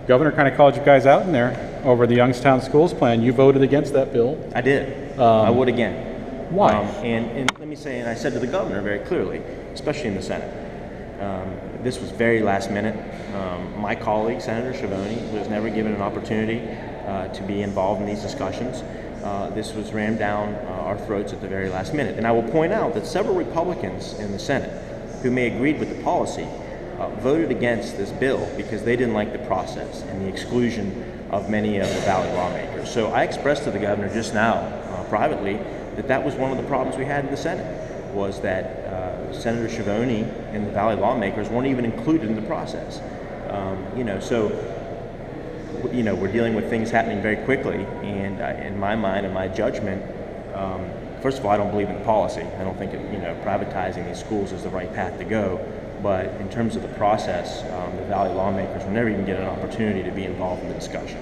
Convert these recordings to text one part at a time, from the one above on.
Governor kind of called you guys out in there over the Youngstown Schools Plan. You voted against that bill. I did. I would again. Why? And let me say, and I said to the governor very clearly, especially in the Senate, this was very last minute. My colleague, Senator Schiavone, was never given an opportunity to be involved in these discussions. This was rammed down our throats at the very last minute. And I will point out that several Republicans in the Senate who may agreed with the policy voted against this bill because they didn't like the process and the exclusion of many of the Valley lawmakers. So I expressed to the governor just now, privately, that was one of the problems we had in the Senate, was that Senator Schiavone and the Valley lawmakers weren't even included in the process. We're dealing with things happening very quickly, and in my mind and my judgment, first of all, I don't believe in the policy. I don't think privatizing these schools is the right path to go. But in terms of the process, the Valley lawmakers will never even get an opportunity to be involved in the discussion.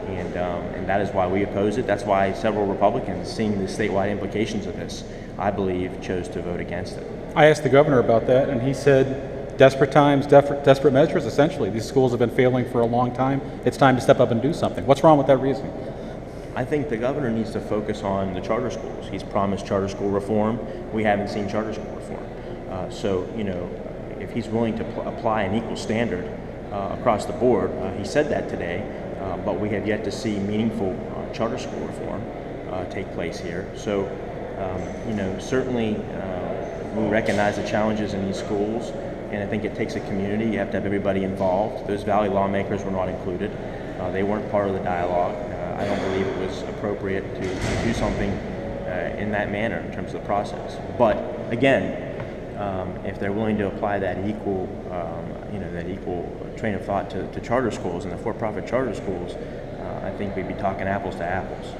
And that is why we oppose it. That's why several Republicans, seeing the statewide implications of this, I believe, chose to vote against it. I asked the governor about that, and he said, desperate times, desperate measures, essentially. These schools have been failing for a long time. It's time to step up and do something. What's wrong with that reasoning? I think the governor needs to focus on the charter schools. He's promised charter school reform. We haven't seen charter school reform. If he's willing to apply an equal standard across the board, he said that today, but we have yet to see meaningful charter school reform take place here. So, certainly we recognize the challenges in these schools, and I think it takes a community. You have to have everybody involved. Those Valley lawmakers were not included. They weren't part of the dialogue. I don't believe it was appropriate to do something in that manner in terms of the process. But again, if they're willing to apply that equal train of thought to charter schools and the for-profit charter schools, I think we'd be talking apples to apples.